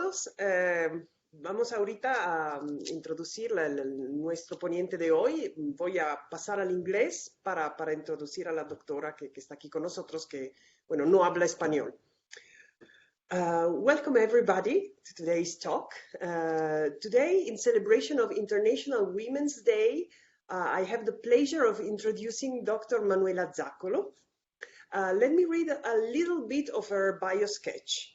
todos. Vamos ahorita a introducir nuestro ponente de hoy. Voy a pasar al inglés para introducir a la doctora que está aquí con nosotros, que, bueno, no habla español. Welcome everybody to today's talk. Today, in celebration of International Women's Day, I have the pleasure of introducing Dr. Manuela Zaccolo. Let me read a little bit of her bio sketch.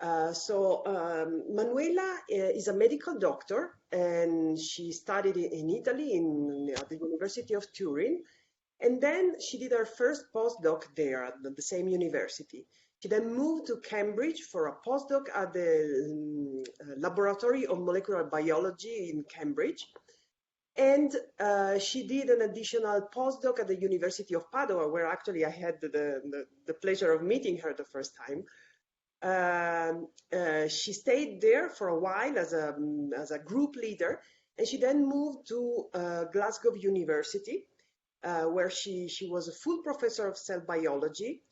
Manuela is a medical doctor, and she studied in Italy at the University of Turin, and then she did her first postdoc there at the same university. She then moved to Cambridge for a postdoc at the Laboratory of Molecular Biology in Cambridge. And she did an additional postdoc at the University of Padua, where actually I had the pleasure of meeting her the first time. She stayed there for a while as a group leader, and she then moved to Glasgow University, where she was a full professor of cell biology.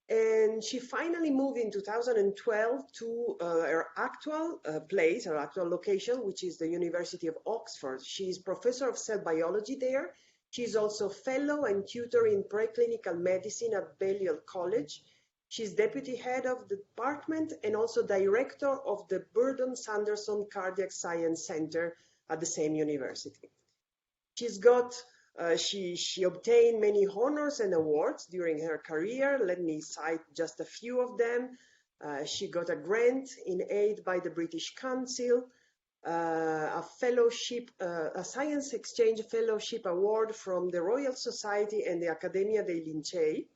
And she finally moved in 2012 to her actual place, her actual location, which is the University of Oxford. She is professor of cell biology there. She is also fellow and tutor in preclinical medicine at Balliol College. She's deputy head of the department and also director of the Burdon Sanderson Cardiac Science Center at the same university. She's got She obtained many honors and awards during her career. Let me cite just a few of them. She got a grant in aid by the British Council, a fellowship, a science exchange fellowship award from the Royal Society and the Accademia dei Lincei.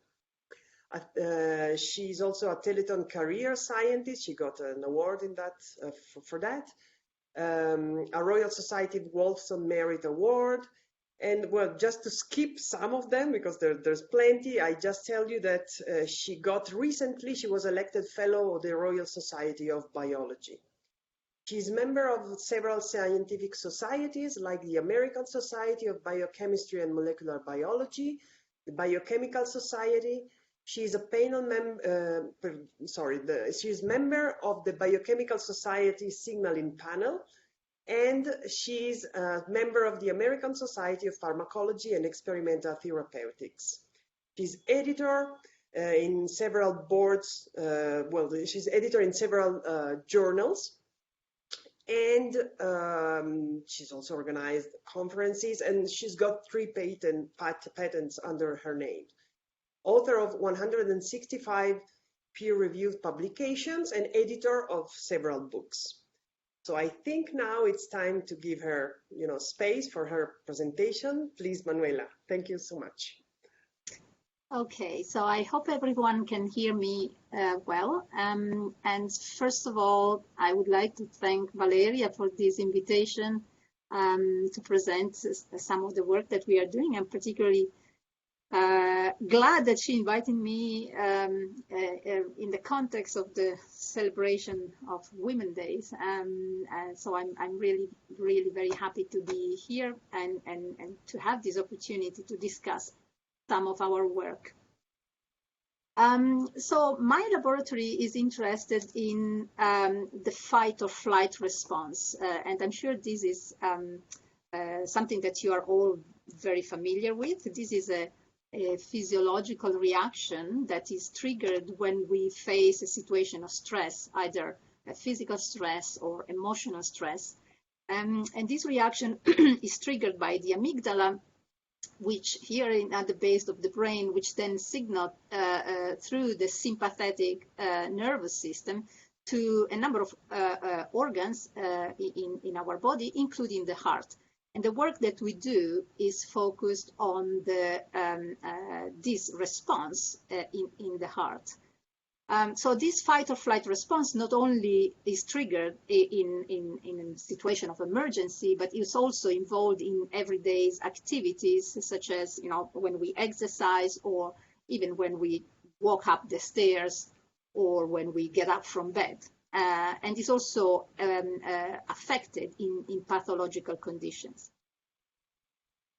She's also a Teleton career scientist. She got an award in that for that. A Royal Society Wolfson Merit Award. And well, just to skip some of them, because there's plenty, I just tell you that she was elected fellow of the Royal Society of Biology. She's member of several scientific societies, like the American Society of Biochemistry and Molecular Biology, the Biochemical Society. She's a panel she's member of the Biochemical Society Signaling Panel, and she's a member of the American Society of Pharmacology and Experimental Therapeutics. She's editor in several boards, she's editor in several journals, and she's also organized conferences, and she's got 3 patents under her name. Author of 165 peer-reviewed publications and editor of several books. So I think now it's time to give her, space for her presentation. Please, Manuela, thank you so much. Okay, so I hope everyone can hear me well. And first of all, I would like to thank Valeria for this invitation to present some of the work that we are doing. I'm particularly glad that she invited me in the context of the celebration of Women's Days, and so I'm really very happy to be here and to have this opportunity to discuss some of our work. So my laboratory is interested in the fight or flight response, and I'm sure this is something that you are all very familiar with. This is a physiological reaction that is triggered when we face a situation of stress, either a physical stress or emotional stress. And this reaction is triggered by the amygdala, which here at the base of the brain, which then signal through the sympathetic nervous system to a number of organs in our body, including the heart. And the work that we do is focused on this response in the heart. So this fight or flight response not only is triggered in a situation of emergency, but is also involved in everyday activities, such as when we exercise, or even when we walk up the stairs, or when we get up from bed. And is also affected in pathological conditions.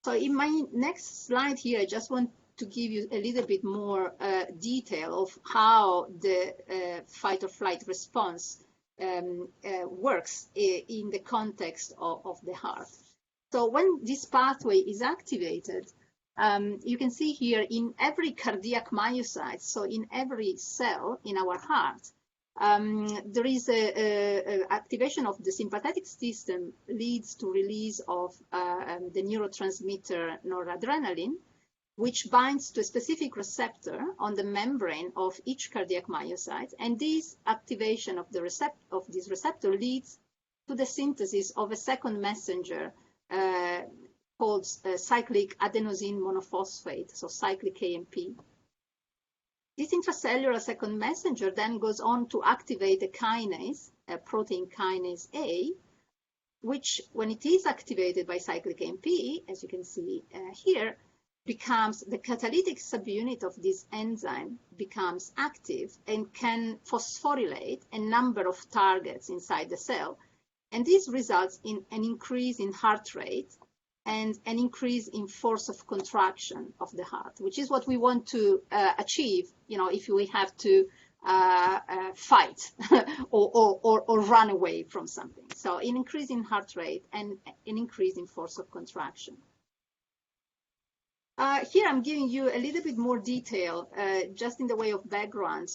So in my next slide here, I just want to give you a little bit more detail of how the fight or flight response works in the context of the heart. So when this pathway is activated, you can see here in every cardiac myocyte, so in every cell in our heart, there is a activation of the sympathetic system leads to release of the neurotransmitter noradrenaline, which binds to a specific receptor on the membrane of each cardiac myocyte. And this activation of this receptor leads to the synthesis of a second messenger called cyclic adenosine monophosphate, so cyclic AMP. This intracellular second messenger then goes on to activate a kinase, a protein kinase A, which, when it is activated by cyclic AMP, as you can see here, becomes the catalytic subunit of this enzyme becomes active and can phosphorylate a number of targets inside the cell. And this results in an increase in heart rate and an increase in force of contraction of the heart, which is what we want to achieve, if we have to fight or run away from something. So an increase in heart rate and an increase in force of contraction. Here I'm giving you a little bit more detail, just in the way of background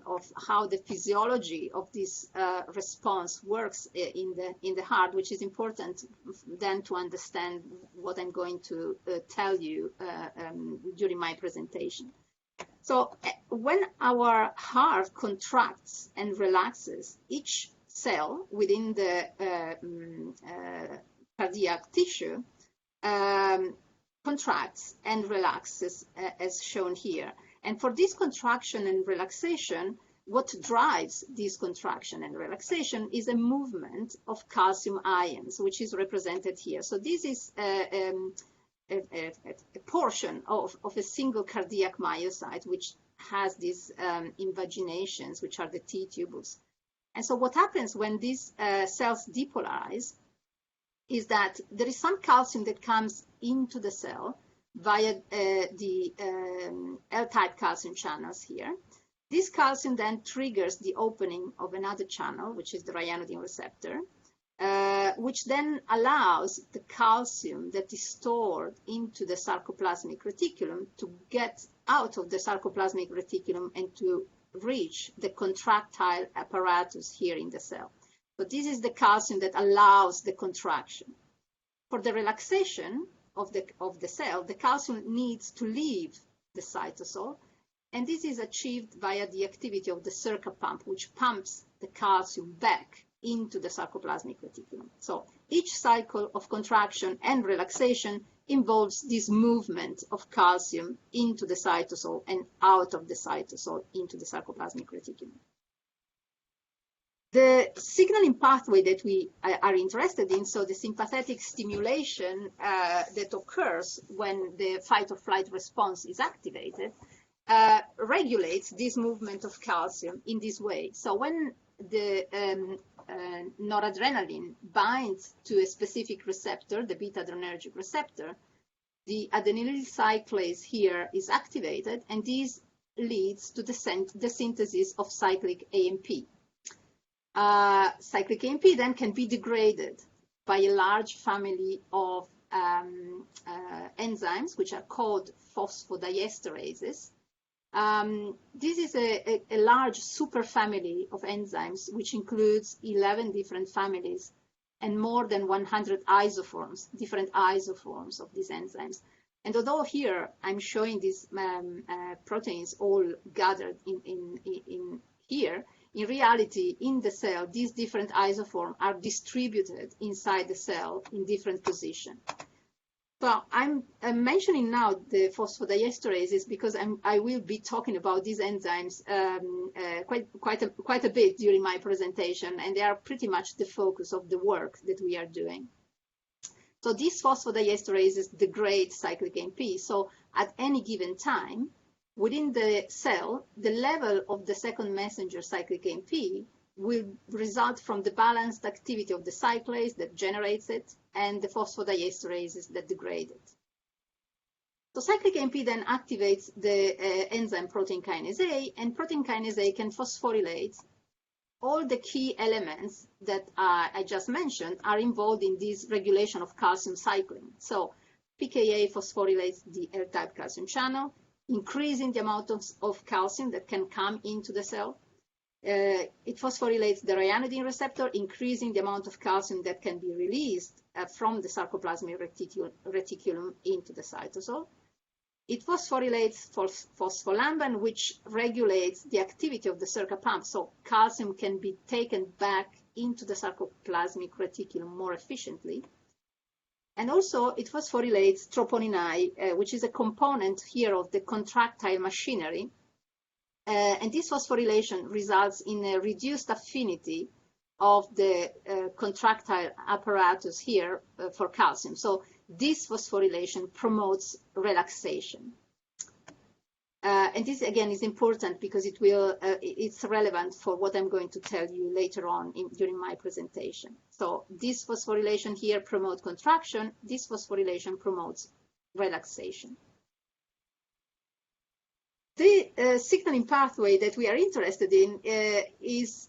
of how the physiology of this response works in the heart, which is important then to understand what I'm going to tell you during my presentation. So when our heart contracts and relaxes, each cell within the cardiac tissue contracts and relaxes, as shown here. And for this contraction and relaxation, what drives this contraction and relaxation is a movement of calcium ions, which is represented here. So this is a portion of a single cardiac myocyte, which has these invaginations, which are the T-tubules. And so what happens when these cells depolarize is that there is some calcium that comes into the cell via the L-type calcium channels here. This calcium then triggers the opening of another channel, which is the ryanodine receptor, which then allows the calcium that is stored into the sarcoplasmic reticulum to get out of the sarcoplasmic reticulum and to reach the contractile apparatus here in the cell. So this is the calcium that allows the contraction. For the relaxation of the cell, the calcium needs to leave the cytosol, and this is achieved via the activity of the Circa pump, which pumps the calcium back into the sarcoplasmic reticulum. So each cycle of contraction and relaxation involves this movement of calcium into the cytosol and out of the cytosol into the sarcoplasmic reticulum. The signaling pathway that we are interested in, so the sympathetic stimulation that occurs when the fight or flight response is activated, regulates this movement of calcium in this way. So when the noradrenaline binds to a specific receptor, the beta-adrenergic receptor, the adenylyl cyclase here is activated, and this leads to the synthesis of cyclic AMP. Cyclic AMP then can be degraded by a large family of enzymes, which are called phosphodiesterases. This is a large superfamily of enzymes, which includes 11 different families and more than 100 isoforms, different isoforms of these enzymes. And although here I'm showing these proteins all gathered in here, in reality, in the cell, these different isoforms are distributed inside the cell in different positions. So I'm mentioning now the phosphodiesterases because I will be talking about these enzymes quite a bit during my presentation, and they are pretty much the focus of the work that we are doing. So these phosphodiesterases degrade cyclic AMP. So at any given time, within the cell, the level of the second messenger cyclic AMP will result from the balanced activity of the cyclase that generates it and the phosphodiesterases that degrade it. So cyclic AMP then activates the enzyme protein kinase A, and protein kinase A can phosphorylate all the key elements that I just mentioned are involved in this regulation of calcium cycling. So PKA phosphorylates the L-type calcium channel, increasing the amount of calcium that can come into the cell. It phosphorylates the ryanodine receptor, increasing the amount of calcium that can be released from the sarcoplasmic reticulum into the cytosol. It phosphorylates phospholamban, which regulates the activity of the Serca pump, so calcium can be taken back into the sarcoplasmic reticulum more efficiently. And also it phosphorylates troponin I, which is a component here of the contractile machinery. And this phosphorylation results in a reduced affinity of the contractile apparatus here for calcium. So this phosphorylation promotes relaxation. And this again is important because it's relevant for what I'm going to tell you later on during my presentation. So this phosphorylation here promotes contraction. This phosphorylation promotes relaxation. The signaling pathway that we are interested in is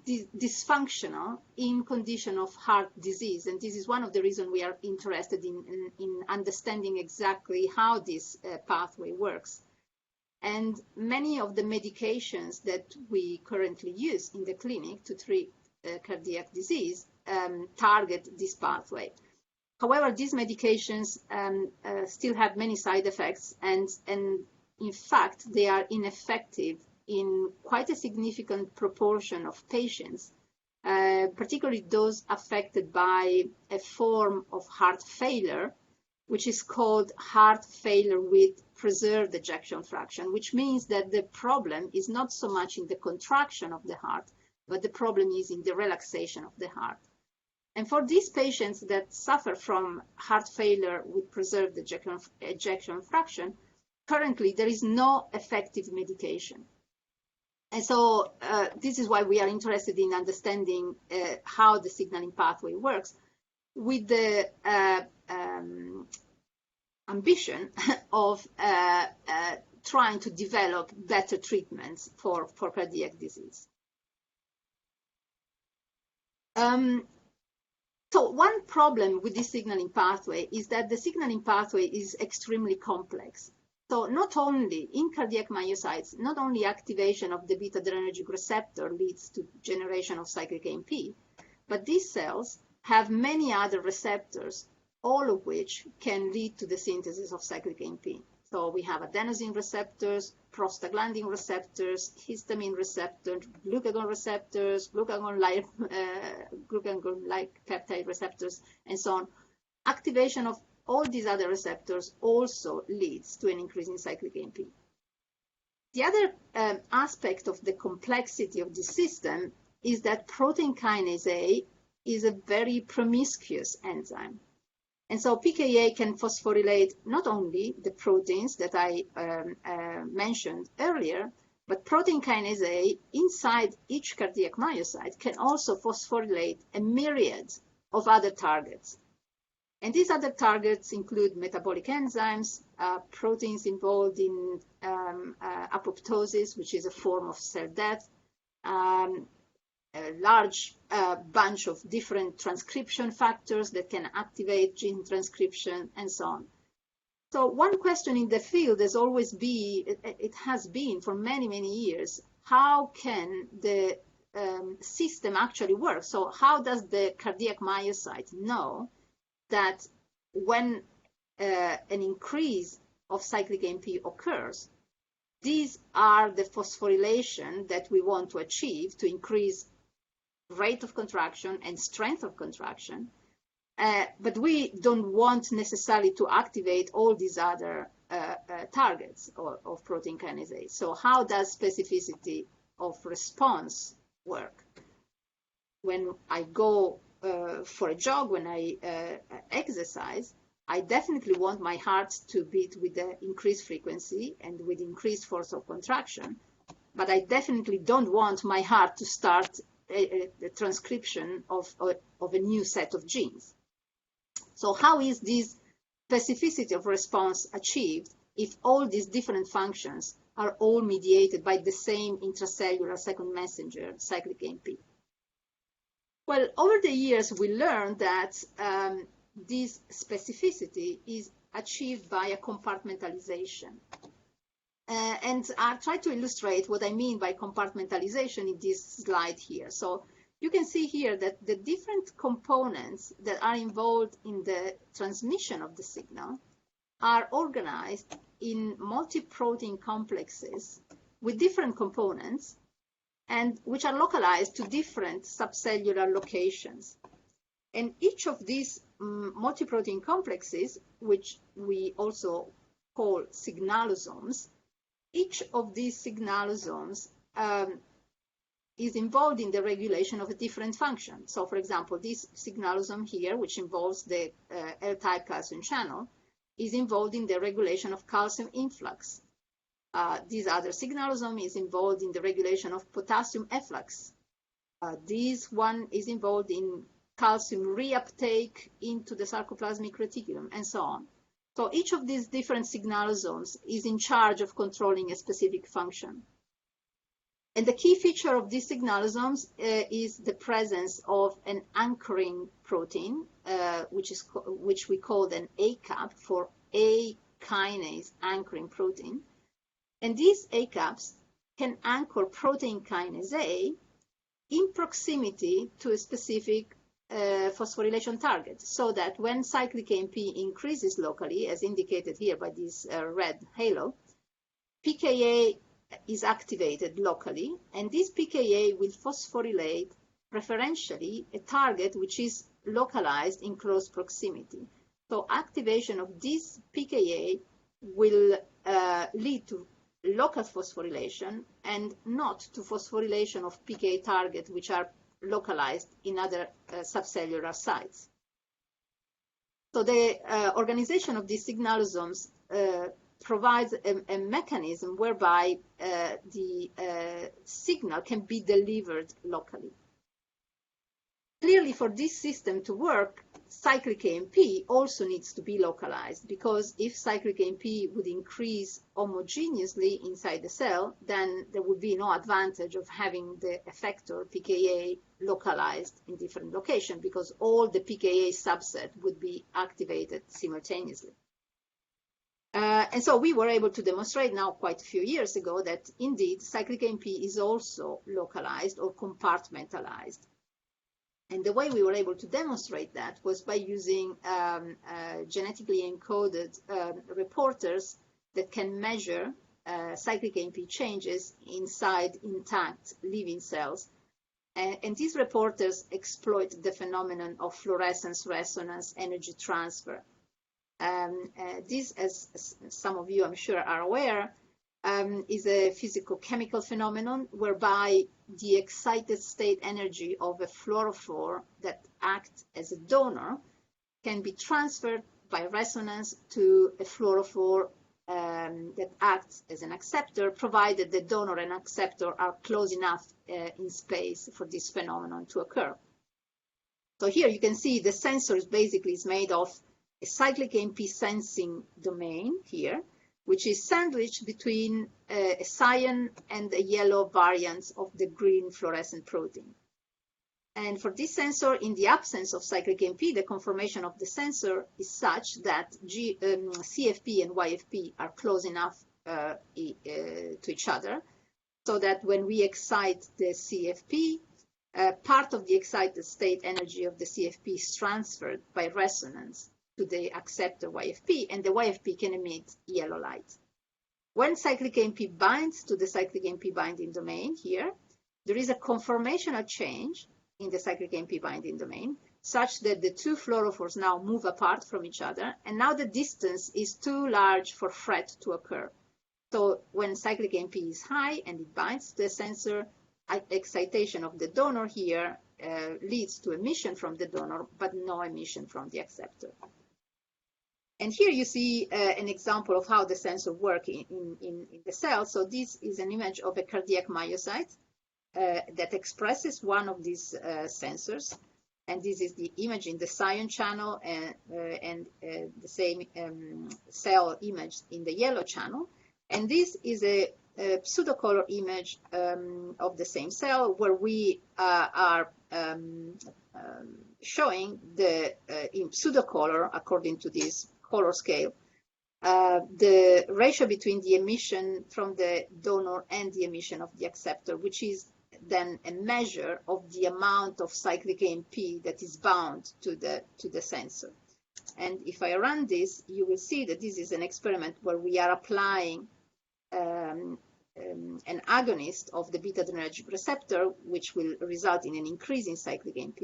dysfunctional in condition of heart disease, and this is one of the reasons we are interested in understanding exactly how this pathway works. And many of the medications that we currently use in the clinic to treat cardiac disease target this pathway. However, these medications still have many side effects, and in fact, they are ineffective in quite a significant proportion of patients, particularly those affected by a form of heart failure, which is called heart failure with preserved ejection fraction, which means that the problem is not so much in the contraction of the heart, but the problem is in the relaxation of the heart. And for these patients that suffer from heart failure with preserved ejection fraction, currently there is no effective medication. And so this is why we are interested in understanding how the signaling pathway works, with the ambition of trying to develop better treatments for cardiac disease. So one problem with this signaling pathway is that the signaling pathway is extremely complex. So not only in cardiac myocytes, not only activation of the beta-adrenergic receptor leads to generation of cyclic AMP, but these cells have many other receptors, all of which can lead to the synthesis of cyclic AMP. So we have adenosine receptors, prostaglandin receptors, histamine receptors, glucagon receptors, glucagon-like peptide receptors, and so on. Activation of all these other receptors also leads to an increase in cyclic AMP. The other aspect of the complexity of this system is that protein kinase A is a very promiscuous enzyme. And so PKA can phosphorylate not only the proteins that I mentioned earlier, but protein kinase A inside each cardiac myocyte can also phosphorylate a myriad of other targets. And these other targets include metabolic enzymes, proteins involved in apoptosis, which is a form of cell death, a large bunch of different transcription factors that can activate gene transcription, and so on. So one question in the field has always been, it has been for many, many years, how can the system actually work? So how does the cardiac myocyte know that when an increase of cyclic AMP occurs, these are the phosphorylation that we want to achieve to increase rate of contraction and strength of contraction, but we don't want necessarily to activate all these other targets of protein kinase A. So how does specificity of response work? When I go for a jog, when I exercise, I definitely want my heart to beat with the increased frequency and with increased force of contraction, but I definitely don't want my heart to start the transcription of a new set of genes. So how is this specificity of response achieved if all these different functions are all mediated by the same intracellular second messenger, cyclic AMP. Well, over the years, we learned that this specificity is achieved by a compartmentalization. And I'll try to illustrate what I mean by compartmentalization in this slide here. So you can see here that the different components that are involved in the transmission of the signal are organized in multi-protein complexes with different components and which are localized to different subcellular locations. And each of these multi-protein complexes, which we also call signalosomes, each of these signalosomes is involved in the regulation of a different function. So, for example, this signalosome here, which involves the L-type calcium channel, is involved in the regulation of calcium influx. This other signalosome is involved in the regulation of potassium efflux. This one is involved in calcium reuptake into the sarcoplasmic reticulum, and so on. So each of these different signalosomes is in charge of controlling a specific function. And the key feature of these signalosomes is the presence of an anchoring protein, which we call an ACAP for A kinase anchoring protein. And these ACAPs can anchor protein kinase A in proximity to a specific phosphorylation target, so that when cyclic AMP increases locally, as indicated here by this red halo, PKA is activated locally, and this PKA will phosphorylate preferentially a target which is localized in close proximity. So activation of this PKA will lead to local phosphorylation and not to phosphorylation of PKA targets which are localized in other subcellular sites. So the organization of these signalosomes provides a mechanism whereby the signal can be delivered locally. Clearly, for this system to work, cyclic AMP also needs to be localized, because if cyclic AMP would increase homogeneously inside the cell, then there would be no advantage of having the effector PKA localized in different locations, because all the PKA subset would be activated simultaneously. And so we were able to demonstrate now quite a few years ago that indeed cyclic AMP is also localized or compartmentalized. And the way we were able to demonstrate that was by using genetically encoded reporters that can measure cyclic AMP changes inside intact living cells. And these reporters exploit the phenomenon of fluorescence resonance energy transfer. This, as some of you I'm sure are aware, is a physicochemical phenomenon whereby the excited state energy of a fluorophore that acts as a donor can be transferred by resonance to a fluorophore that acts as an acceptor, provided the donor and acceptor are close enough in space for this phenomenon to occur. So here you can see the sensor basically is made of a cyclic AMP sensing domain here, which is sandwiched between a cyan and a yellow variants of the green fluorescent protein. And for this sensor, in the absence of cyclic AMP, the conformation of the sensor is such that CFP and YFP are close enough to each other, so that when we excite the CFP, part of the excited state energy of the CFP is transferred by resonance to the acceptor YFP, and the YFP can emit yellow light. When cyclic AMP binds to the cyclic AMP binding domain here, there is a conformational change in the cyclic AMP binding domain, such that the two fluorophores now move apart from each other, and now the distance is too large for FRET to occur. So when cyclic AMP is high and it binds to the sensor, excitation of the donor here leads to emission from the donor, but no emission from the acceptor. And here you see an example of how the sensor works in the cell. So this is an image of a cardiac myocyte that expresses one of these sensors. And this is the image in the cyan channel and the same cell image in the yellow channel. And this is a pseudocolor image of the same cell, where we are showing the in pseudocolor, according to this color scale, the ratio between the emission from the donor and the emission of the acceptor, which is then a measure of the amount of cyclic AMP that is bound to the sensor. And if I run this, you will see that this is an experiment where we are applying an agonist of the beta-adrenergic receptor, which will result in an increase in cyclic AMP.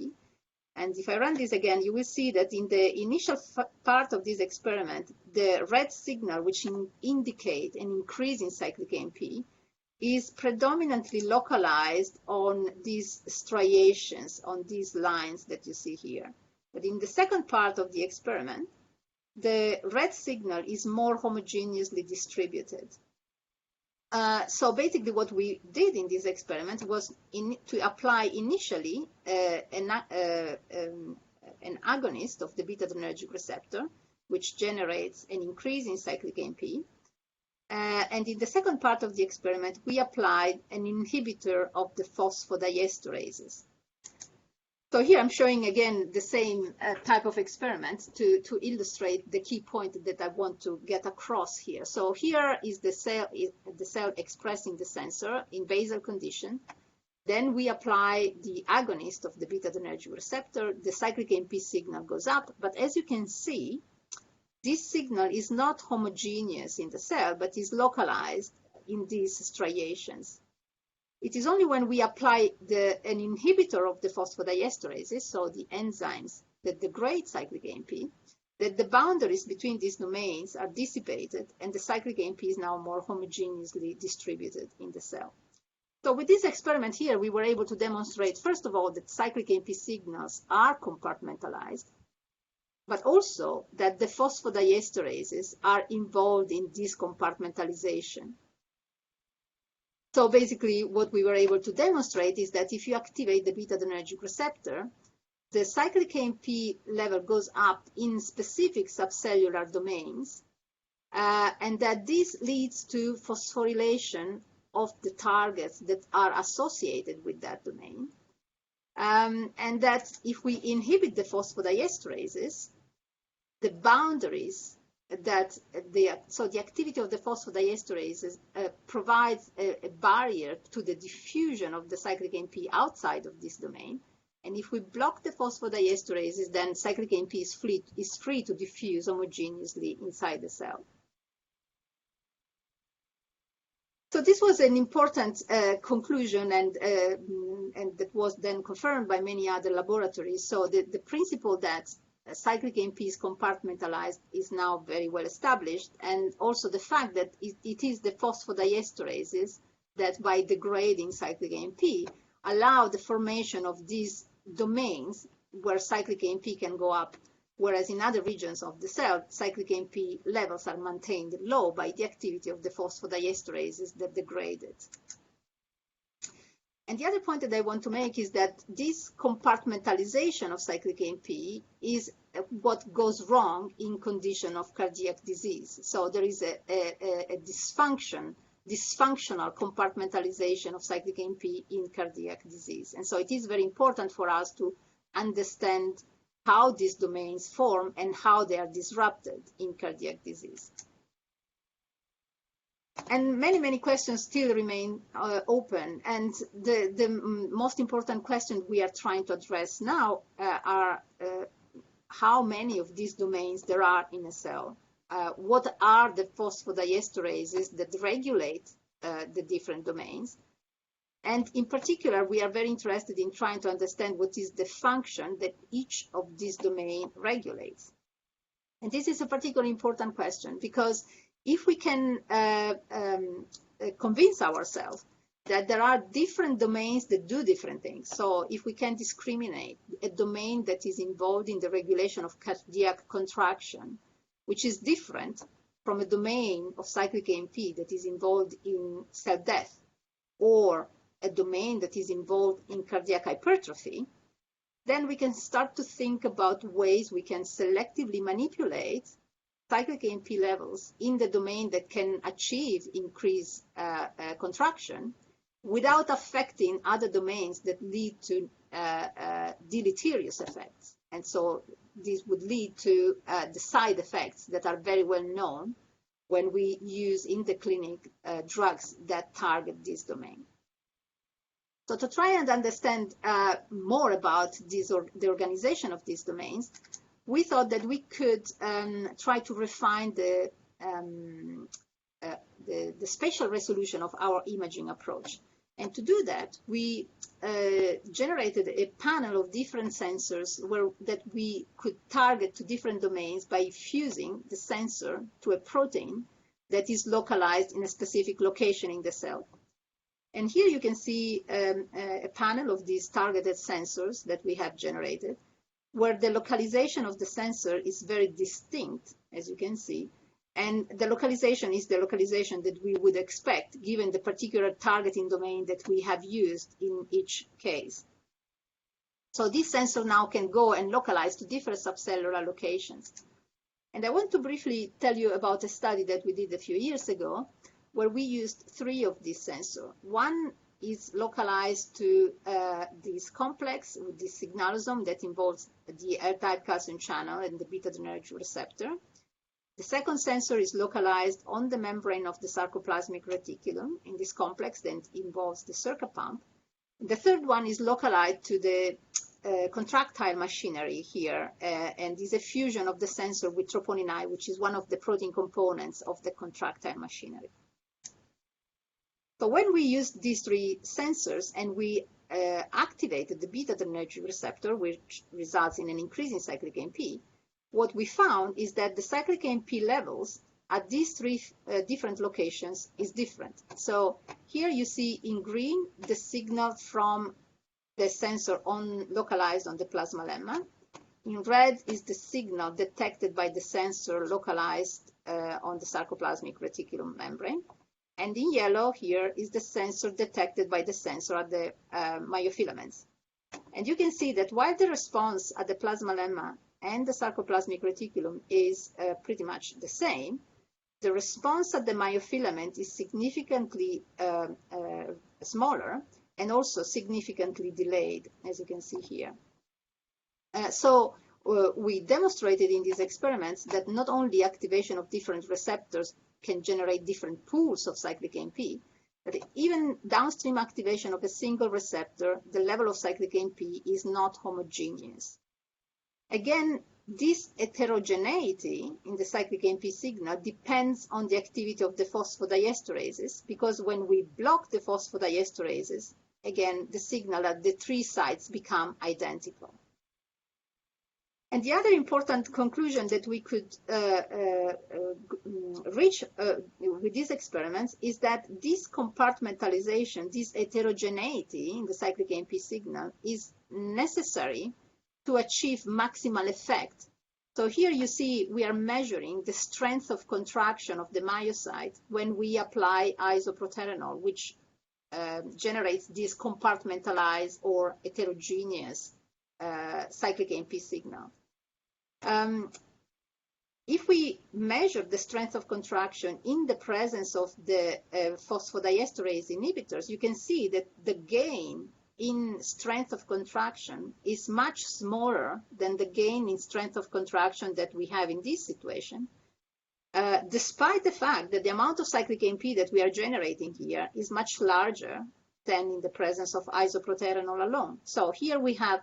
And if I run this again, you will see that in the initial part of this experiment, the red signal, which indicate an increase in cyclic AMP, is predominantly localized on these striations, on these lines that you see here. But in the second part of the experiment, the red signal is more homogeneously distributed. So basically what we did in this experiment was to apply initially an agonist of the beta-adrenergic receptor, which generates an increase in cyclic AMP. And in the second part of the experiment, we applied an inhibitor of the phosphodiesterases. So here I'm showing again the same type of experiment to illustrate the key point that I want to get across here. So here is the cell expressing the sensor in basal condition. Then we apply the agonist of the beta-adrenergic receptor. The cyclic AMP signal goes up, but as you can see, this signal is not homogeneous in the cell, but is localized in these striations. It is only when we apply an inhibitor of the phosphodiesterases, so the enzymes that degrade cyclic AMP, that the boundaries between these domains are dissipated and the cyclic AMP is now more homogeneously distributed in the cell. So with this experiment here, we were able to demonstrate, first of all, that cyclic AMP signals are compartmentalized, but also that the phosphodiesterases are involved in this compartmentalization. So basically what we were able to demonstrate is that if you activate the beta-adrenergic receptor, the cyclic AMP level goes up in specific subcellular domains, and that this leads to phosphorylation of the targets that are associated with that domain. And that if we inhibit the phosphodiesterases, the boundaries that the activity of the phosphodiesterases provides a barrier to the diffusion of the cyclic AMP outside of this domain. And if we block the phosphodiesterases, then cyclic AMP is free to diffuse homogeneously inside the cell. So this was an important conclusion, and that was then confirmed by many other laboratories. So the principle that cyclic AMP is compartmentalized is now very well established, and also the fact that it is the phosphodiesterases that, by degrading cyclic AMP, allow the formation of these domains where cyclic AMP can go up, whereas in other regions of the cell, cyclic AMP levels are maintained low by the activity of the phosphodiesterases that degrade it. And the other point that I want to make is that this compartmentalization of cyclic AMP is what goes wrong in condition of cardiac disease. So there is a dysfunctional compartmentalization of cyclic AMP in cardiac disease. And so it is very important for us to understand how these domains form and how they are disrupted in cardiac disease. And many questions still remain open. And the most important question we are trying to address now are how many of these domains there are in a cell. What are the phosphodiesterases that regulate the different domains? And in particular, we are very interested in trying to understand what is the function that each of these domains regulates. And this is a particularly important question, because if we can convince ourselves that there are different domains that do different things, so if we can discriminate a domain that is involved in the regulation of cardiac contraction, which is different from a domain of cyclic AMP that is involved in cell death, or a domain that is involved in cardiac hypertrophy, then we can start to think about ways we can selectively manipulate cyclic AMP levels in the domain that can achieve increased contraction without affecting other domains that lead to deleterious effects. And so this would lead to the side effects that are very well known when we use in the clinic drugs that target this domain. So to try and understand more about the organization of these domains, we thought that we could try to refine the spatial resolution of our imaging approach. And to do that, we generated a panel of different sensors that we could target to different domains by fusing the sensor to a protein that is localized in a specific location in the cell. And here you can see a panel of these targeted sensors that we have generated, where the localization of the sensor is very distinct, as you can see. And the localization is the localization that we would expect given the particular targeting domain that we have used in each case. So this sensor now can go and localize to different subcellular locations. And I want to briefly tell you about a study that we did a few years ago where we used 3 of these sensors. One is localized to this complex with this signalosome that involves the R-type calcium channel and the beta-adrenergic receptor. The second sensor is localized on the membrane of the sarcoplasmic reticulum in this complex that involves the Circa pump. The third one is localized to the contractile machinery here, and is a fusion of the sensor with troponin I, which is one of the protein components of the contractile machinery. So when we used these 3 sensors and we activated the beta-adrenergic receptor, which results in an increase in cyclic AMP, what we found is that the cyclic AMP levels at these 3 different locations is different. So here you see in green the signal from the sensor localized on the plasma lemma. In red is the signal detected by the sensor localized on the sarcoplasmic reticulum membrane. And in yellow here is the sensor detected by the sensor at the myofilaments. And you can see that while the response at the plasma lemma and the sarcoplasmic reticulum is pretty much the same, the response at the myofilament is significantly smaller and also significantly delayed, as you can see here. So we demonstrated in these experiments that not only activation of different receptors can generate different pools of cyclic AMP, but even downstream activation of a single receptor, the level of cyclic AMP is not homogeneous. Again, this heterogeneity in the cyclic AMP signal depends on the activity of the phosphodiesterases, because when we block the phosphodiesterases, again, the signal at the 3 sites become identical. And the other important conclusion that we could reach with these experiments is that this compartmentalization, this heterogeneity in the cyclic AMP signal is necessary to achieve maximal effect. So here you see we are measuring the strength of contraction of the myocyte when we apply isoproterenol, which generates this compartmentalized or heterogeneous cyclic AMP signal. If we measure the strength of contraction in the presence of the phosphodiesterase inhibitors, you can see that the gain in strength of contraction is much smaller than the gain in strength of contraction that we have in this situation, despite the fact that the amount of cyclic AMP that we are generating here is much larger than in the presence of isoproterenol alone. So here we have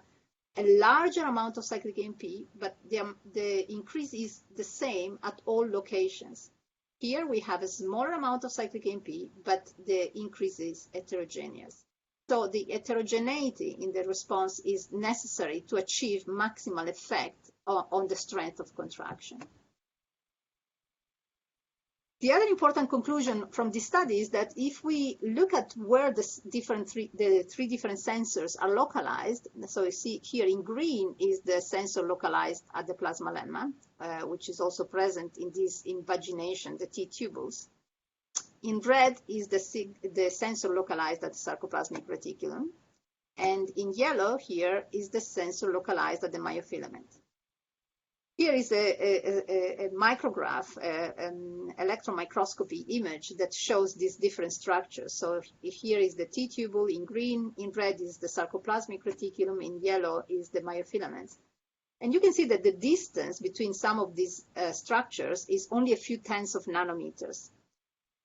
a larger amount of cyclic AMP, but the increase is the same at all locations. Here we have a smaller amount of cyclic AMP, but the increase is heterogeneous. So the heterogeneity in the response is necessary to achieve maximal effect on the strength of contraction. The other important conclusion from this study is that if we look at where the 3 different sensors are localized, so you see here in green is the sensor localized at the plasma lemma, which is also present in this invagination, the T tubules. In red is the sensor localized at the sarcoplasmic reticulum. And in yellow here is the sensor localized at the myofilament. Here is a micrograph, an electron microscopy image that shows these different structures. So here is the T-tubule in green, in red is the sarcoplasmic reticulum, in yellow is the myofilaments. And you can see that the distance between some of these structures is only a few tenths of nanometers.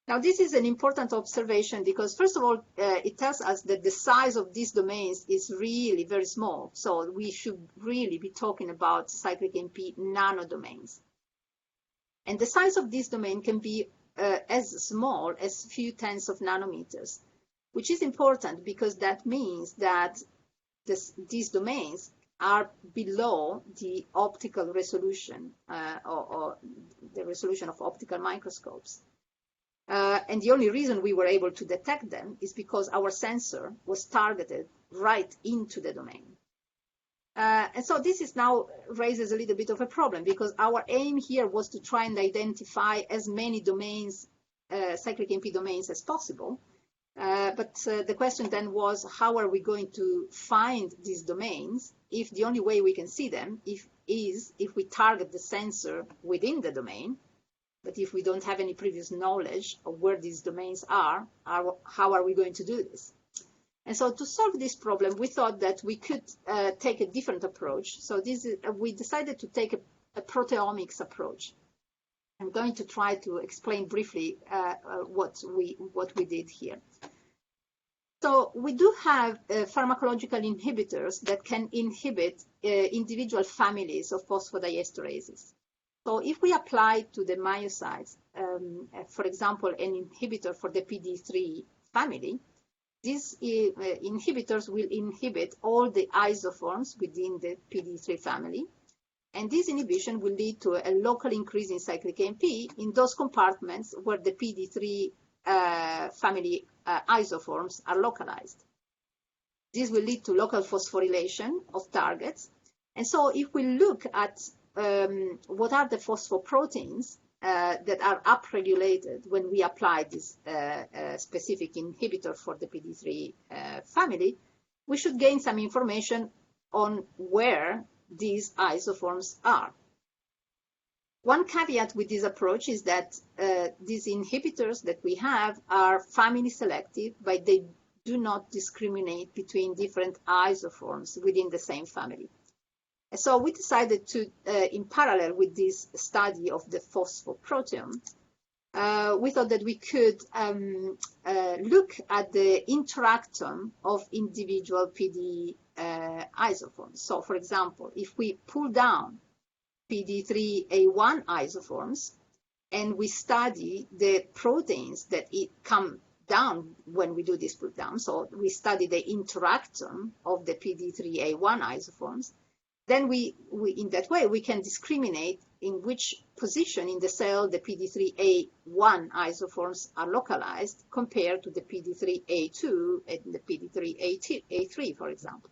Now, this is an important observation because, first of all, it tells us that the size of these domains is really very small. So we should really be talking about cyclic AMP nanodomains. And the size of this domain can be as small as a few tenths of nanometers, which is important because that means that these domains are below the optical resolution or the resolution of optical microscopes. And the only reason we were able to detect them is because our sensor was targeted right into the domain. And so this is now raises a little bit of a problem because our aim here was to try and identify as many domains, cyclic AMP domains as possible. But the question then was, how are we going to find these domains if the only way we can see them is if we target the sensor within the domain? But if we don't have any previous knowledge of where these domains are, how are we going to do this? And so to solve this problem, we thought that we could take a different approach. So we decided to take a proteomics approach. I'm going to try to explain briefly what we did here. So we do have pharmacological inhibitors that can inhibit individual families of phosphodiesterases. So if we apply to the myocytes, for example, an inhibitor for the PD3 family, these inhibitors will inhibit all the isoforms within the PD3 family. And this inhibition will lead to a local increase in cyclic AMP in those compartments where the PD3 family isoforms are localized. This will lead to local phosphorylation of targets. And so if we look at what are the phosphoproteins that are upregulated when we apply this specific inhibitor for the PD3 family, we should gain some information on where these isoforms are. One caveat with this approach is that these inhibitors that we have are family selective, but they do not discriminate between different isoforms within the same family. So we decided to, in parallel with this study of the phosphoproteome, we thought that we could look at the interactome of individual PD isoforms. So, for example, if we pull down PD3A1 isoforms and we study the proteins that come down when we do this pull down, so we study the interactome of the PD3A1 isoforms, then in that way, we can discriminate in which position in the cell the PD3A1 isoforms are localized compared to the PD3A2 and the PD3A3, for example.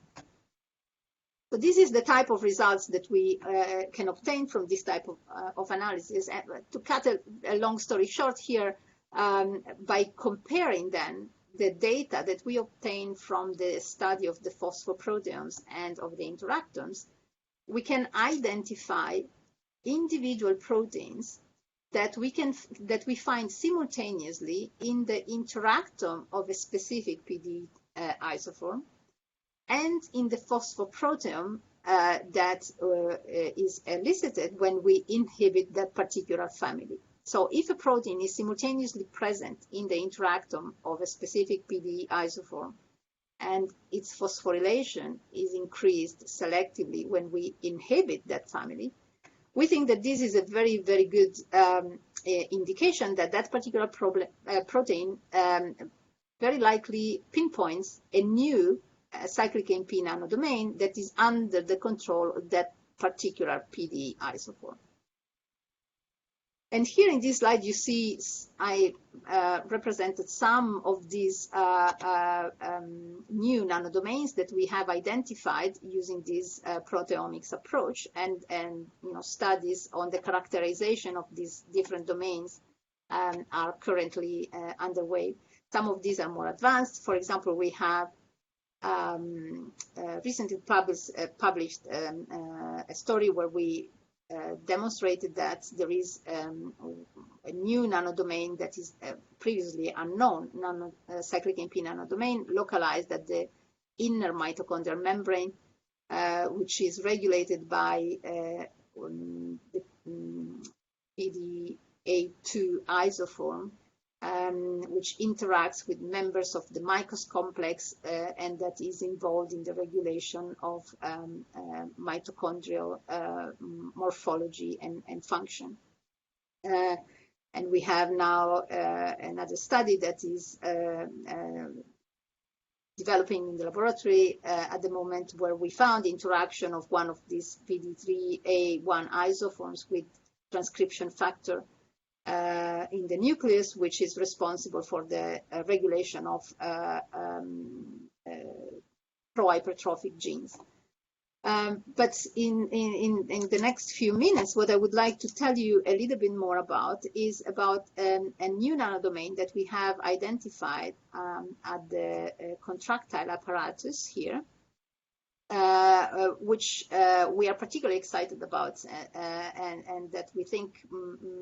So this is the type of results that we can obtain from this type of analysis. And to cut a long story short here, by comparing then the data that we obtain from the study of the phosphoproteomes and of the interactomes, we can identify individual proteins that we find simultaneously in the interactome of a specific PD isoform and in the phosphoproteome that is elicited when we inhibit that particular family. So if a protein is simultaneously present in the interactome of a specific PD isoform and its phosphorylation is increased selectively when we inhibit that family, we think that this is a very, very good indication that that particular protein very likely pinpoints a new cyclic AMP nanodomain that is under the control of that particular PD isoform. And here in this slide, you see I represented some of these new nanodomains that we have identified using this proteomics approach, and studies on the characterization of these different domains are currently underway. Some of these are more advanced. For example, we have recently published a story where we demonstrated that there is a new nanodomain that is previously unknown, cyclic AMP nanodomain, localized at the inner mitochondrial membrane, which is regulated by the PDA2 isoform, which interacts with members of the Micos complex and that is involved in the regulation of mitochondrial morphology and function. And we have now another study that is developing in the laboratory at the moment, where we found interaction of one of these PD3A1 isoforms with transcription factor in the nucleus, which is responsible for the regulation of pro-hypertrophic genes. But in the next few minutes, what I would like to tell you a little bit more about is about a new nanodomain that we have identified at the contractile apparatus here, which we are particularly excited about and that we think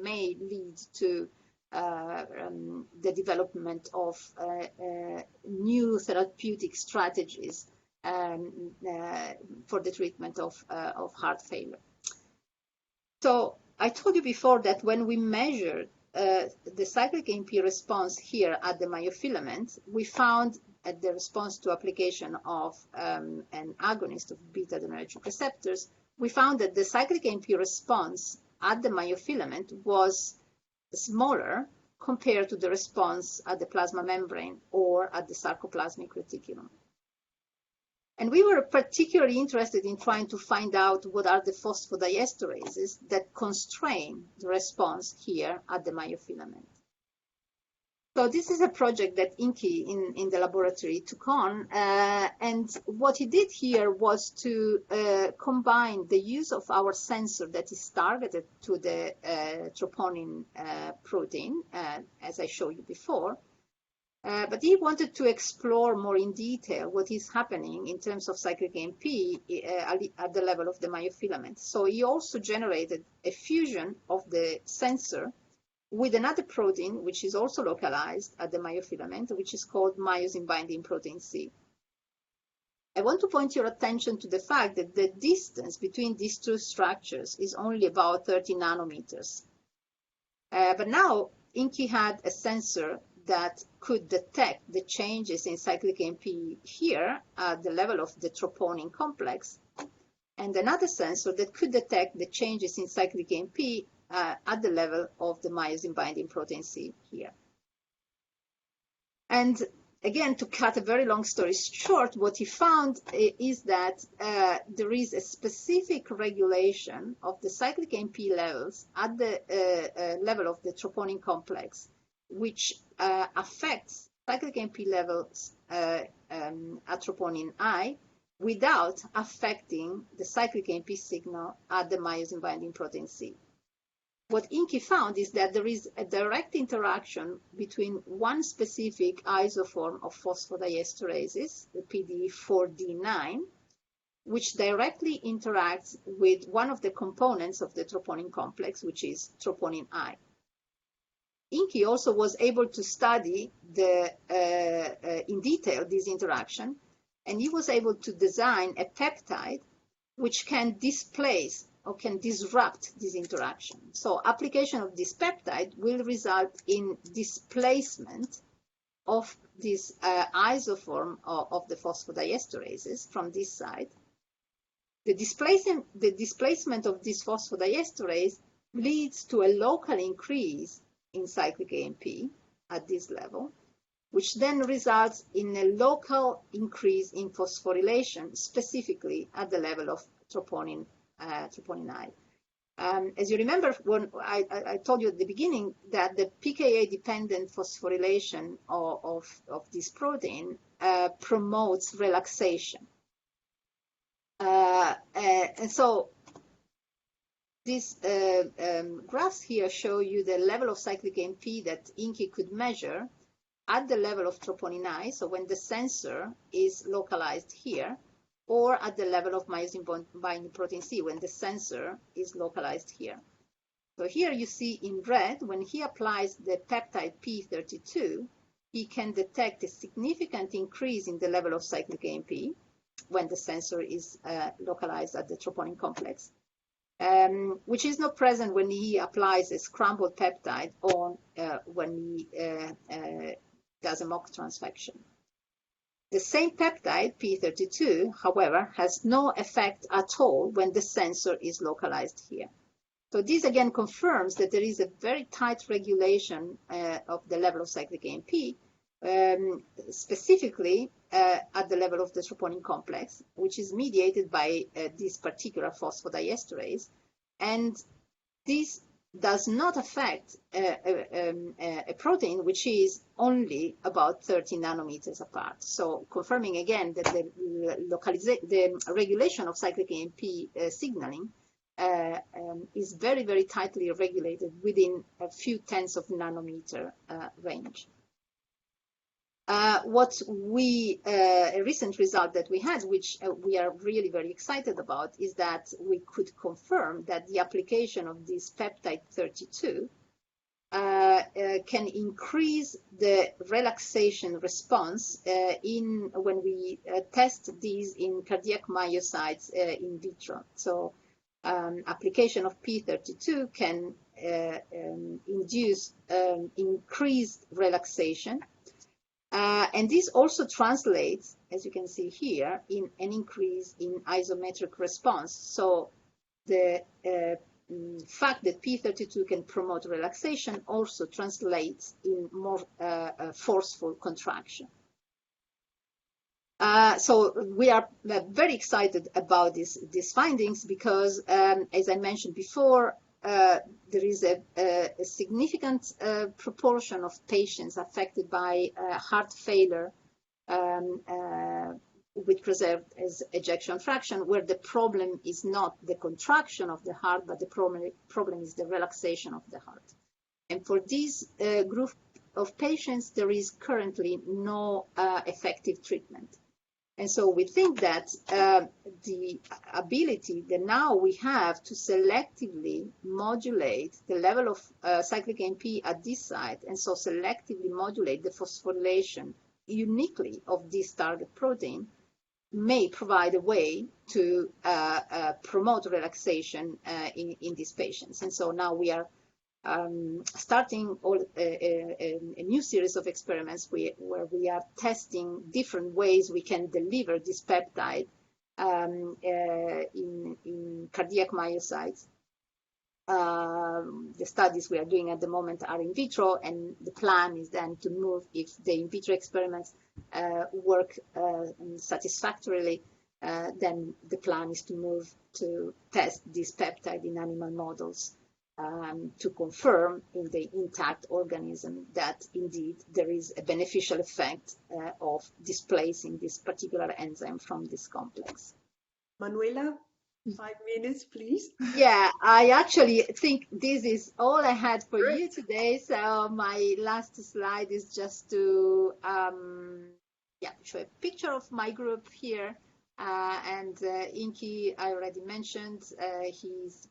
may lead to the development of new therapeutic strategies for the treatment of heart failure. So I told you before that when we measured the cyclic AMP response here at the myofilament, we found at the response to application of an agonist of beta-adrenergic receptors, we found that the cyclic AMP response at the myofilament was smaller compared to the response at the plasma membrane or at the sarcoplasmic reticulum. And we were particularly interested in trying to find out what are the phosphodiesterases that constrain the response here at the myofilament. So this is a project that Inki in the laboratory took on, and what he did here was to combine the use of our sensor that is targeted to the troponin protein, as I showed you before, but he wanted to explore more in detail what is happening in terms of cyclic AMP at the level of the myofilament. So he also generated a fusion of the sensor with another protein, which is also localized at the myofilament, which is called myosin-binding protein C. I want to point your attention to the fact that the distance between these two structures is only about 30 nanometers. But now Inki had a sensor that could detect the changes in cyclic AMP here at the level of the troponin complex, and another sensor that could detect the changes in cyclic AMP at the level of the myosin-binding protein C here. And again, to cut a very long story short, what he found is that there is a specific regulation of the cyclic AMP levels at the level of the troponin complex, which affects cyclic AMP levels at troponin I without affecting the cyclic AMP signal at the myosin-binding protein C. What Inki found is that there is a direct interaction between one specific isoform of phosphodiesterases, the PD4D9, which directly interacts with one of the components of the troponin complex, which is troponin I. Inki also was able to study in detail this interaction, and he was able to design a peptide which can displace or can disrupt this interaction. So application of this peptide will result in displacement of this isoform of the phosphodiesterases from this side. The displacement of this phosphodiesterase leads to a local increase in cyclic AMP at this level, which then results in a local increase in phosphorylation, specifically at the level of troponin I. As you remember, when I told you at the beginning that the PKA-dependent phosphorylation of this protein promotes relaxation. And so these graphs here show you the level of cyclic AMP that Inki could measure at the level of troponin I. So when the sensor is localized here, or at the level of myosin binding protein C when the sensor is localized here. So here you see in red, when he applies the peptide P32, he can detect a significant increase in the level of cyclic AMP when the sensor is localized at the troponin complex, which is not present when he applies a scrambled peptide or when he does a mock transfection. The same peptide, P32, however, has no effect at all when the sensor is localized here. So this again confirms that there is a very tight regulation of the level of cyclic AMP, specifically at the level of the troponin complex, which is mediated by this particular phosphodiesterase. And this does not affect a protein which is only about 30 nanometers apart. So confirming again that the regulation of cyclic AMP signaling is very, very tightly regulated within a few tenths of nanometer range. A recent result that we had, which we are really very excited about, is that we could confirm that the application of this peptide 32 can increase the relaxation response when we test these in cardiac myocytes in vitro. So application of P32 can induce increased relaxation. And this also translates, as you can see here, in an increase in isometric response. So the fact that P32 can promote relaxation also translates in more forceful contraction. So we are very excited about these findings because, as I mentioned before, there is a significant proportion of patients affected by heart failure with preserved as ejection fraction, where the problem is not the contraction of the heart, but the problem is the relaxation of the heart. And for this group of patients, there is currently no effective treatment. And so we think that the ability that now we have to selectively modulate the level of cyclic AMP at this site, and so selectively modulate the phosphorylation uniquely of this target protein, may provide a way to promote relaxation in these patients. And so now we are starting a new series of experiments where we are testing different ways we can deliver this peptide in cardiac myocytes. The studies we are doing at the moment are in vitro, and the plan is then to move, if the in vitro experiments work satisfactorily, then the plan is to move to test this peptide in animal models to confirm in the intact organism that indeed there is a beneficial effect of displacing this particular enzyme from this complex. Manuela, 5 minutes, please. Yeah, I actually think this is all I had for you today. So my last slide is just to show a picture of my group here. And Inky, I already mentioned, he's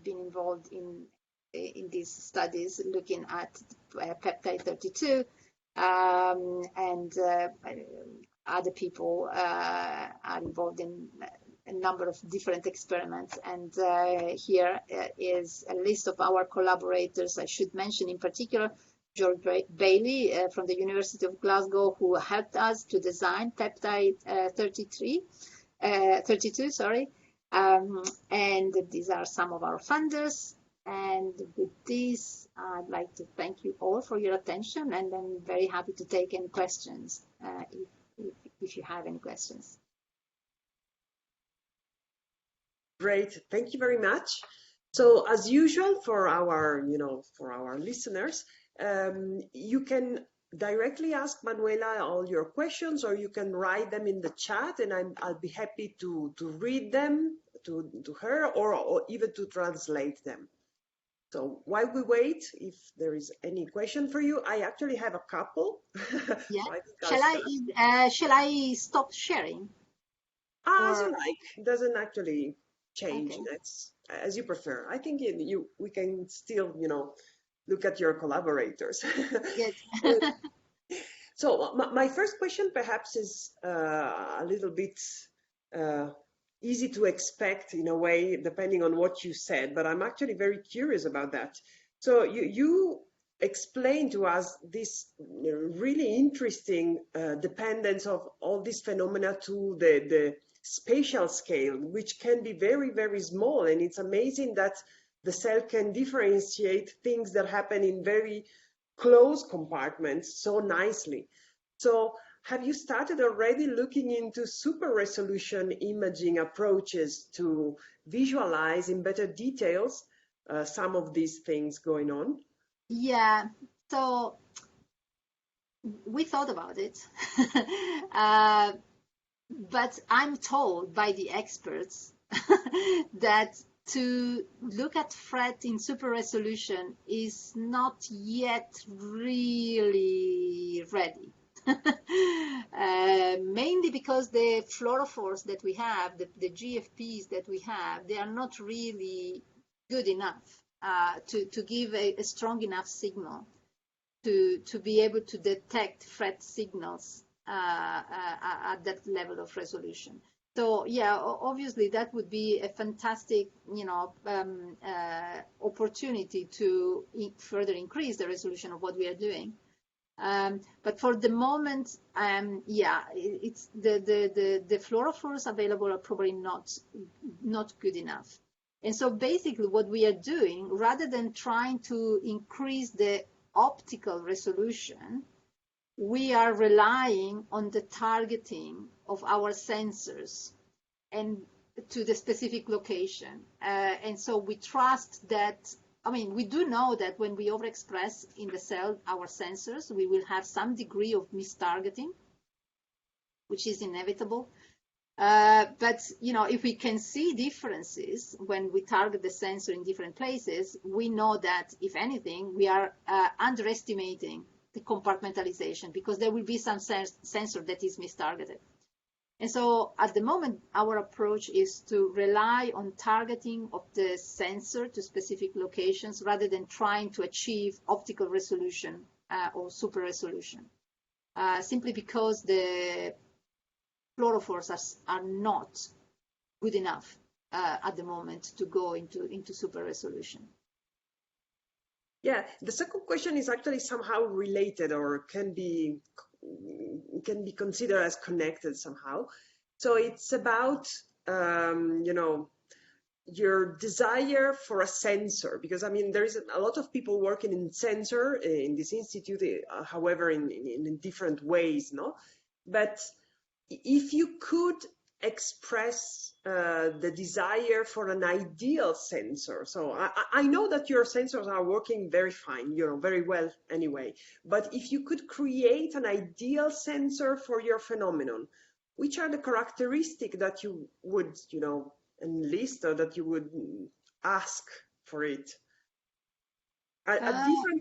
been involved in these studies looking at peptide 32, and other people are involved in a number of different experiments. And here is a list of our collaborators. I should mention in particular George Bailey from the University of Glasgow, who helped us to design peptide 32. And these are some of our funders. And with this, I'd like to thank you all for your attention, and I'm very happy to take any questions if you have any questions. Great, thank you very much. So as usual for our, for our listeners, you can directly ask Manuela all your questions, or you can write them in the chat, and I'll be happy to read them to her, or even to translate them. So while we wait, if there is any question for you, I actually have a couple. Yeah. So shall I stop sharing? As you or like. It doesn't actually change. okay, That's as you prefer. I think we can still, look at your collaborators. good. So my first question perhaps is a little bit uh, easy to expect in a way, depending on what you said, but I'm actually very curious about that. So you explain to us this really interesting dependence of all these phenomena to the spatial scale, which can be very, very small. And it's amazing that the cell can differentiate things that happen in very close compartments so nicely. So have you started already looking into super resolution imaging approaches to visualize in better details some of these things going on? Yeah, so we thought about it. uh, but I'm told by the experts that to look at threat in super resolution is not yet really ready. Mainly because the fluorophores that we have, the GFPs that we have, they are not really good enough to give a strong enough signal to be able to detect threat signals at that level of resolution. So yeah, obviously that would be a fantastic, opportunity to further increase the resolution of what we are doing. But for the moment, yeah, it's the fluorophores available are probably not good enough. And so basically what we are doing, rather than trying to increase the optical resolution, we are relying on the targeting of our sensors and to the specific location. And so we trust that, we do know that when we overexpress in the cell our sensors, we will have some degree of mistargeting, which is inevitable. But if we can see differences when we target the sensor in different places, we know that if anything, we are underestimating the compartmentalization because there will be some sensor that is mistargeted. And so at the moment, our approach is to rely on targeting of the sensor to specific locations rather than trying to achieve optical resolution or super resolution, simply because the fluorophores are not good enough at the moment to go into super resolution. Yeah, the second question is actually somehow related or can be considered as connected somehow. So it's about your desire for a sensor, because there is a lot of people working in sensor in this institute, however, in different ways, no? But if you could express the desire for an ideal sensor. So I know that your sensors are working very fine, very well anyway. But if you could create an ideal sensor for your phenomenon, which are the characteristics that you would, enlist or that you would ask for it?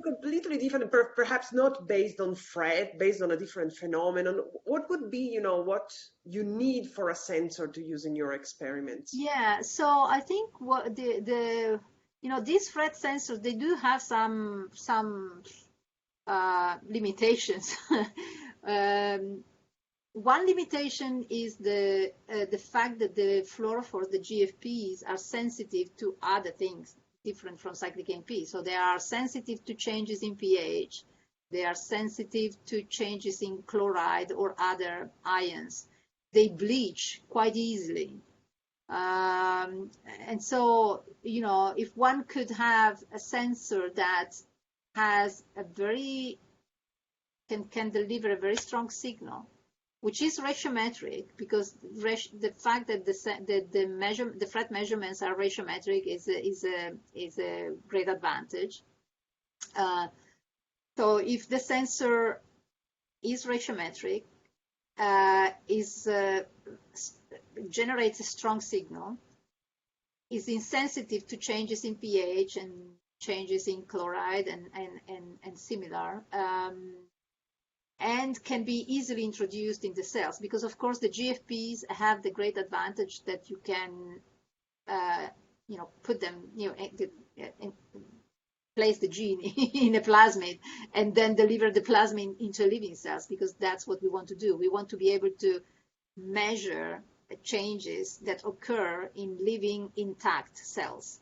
Completely different, perhaps not based on threat, based on a different phenomenon. What would be, what you need for a sensor to use in your experiments? Yeah, so I think what these threat sensors, they do have some limitations. One limitation is the fact that the fluorophores, the GFPs, are sensitive to other things different from cyclic AMP. So they are sensitive to changes in pH. They are sensitive to changes in chloride or other ions. They bleach quite easily. And so, if one could have a sensor that has can deliver a very strong signal, which is ratiometric, because the fact that the threat measurements are ratiometric is a great advantage. So if the sensor is ratiometric, generates a strong signal, is insensitive to changes in pH and changes in chloride and similar, and can be easily introduced in the cells, because of course the GFPs have the great advantage that you can, put them, place the gene in a plasmid and then deliver the plasmid into living cells, because that's what we want to do. We want to be able to measure changes that occur in living intact cells.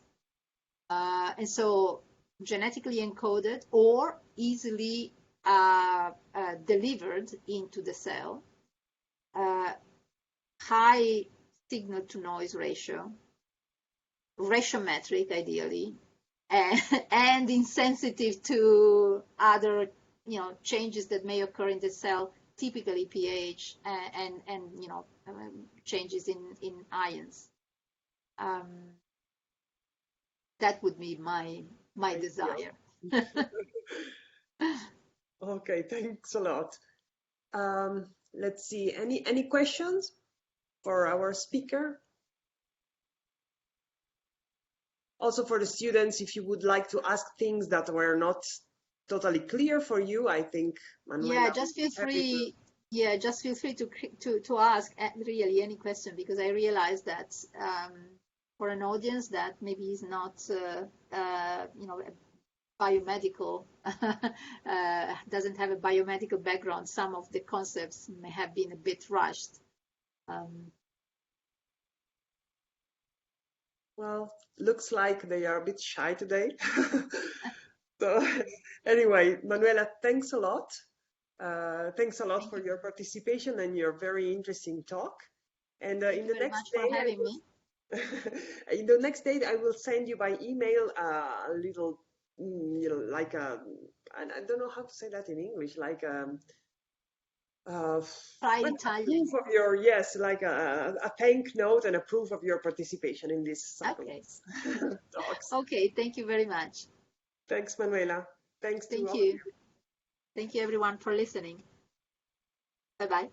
And so genetically encoded or easily delivered into the cell, high signal to noise ratio, ratiometric ideally, and insensitive to other changes that may occur in the cell, typically pH and changes in ions. That would be my desire. Okay, thanks a lot. Let's see, any questions for our speaker? Also for the students, if you would like to ask things that were not totally clear for you, I think Manuela. Yeah, just feel free. Yeah, just feel free to ask really any question, because I realize that for an audience that maybe is not biomedical, doesn't have a biomedical background, some of the concepts may have been a bit rushed. Well, looks like they are a bit shy today. So anyway, Manuela, thanks a lot. Thanks a lot for your participation and your very interesting talk. And in the next day, for having me. In the next day, I will send you by email a little, like a, I don't know how to say that in English, like Italian. Proof of your, yes, like a thank note and a proof of your participation in this talks. Okay, thank you very much. Thanks, Manuela. Thanks to all of you. Thank you, everyone, for listening. Bye-bye.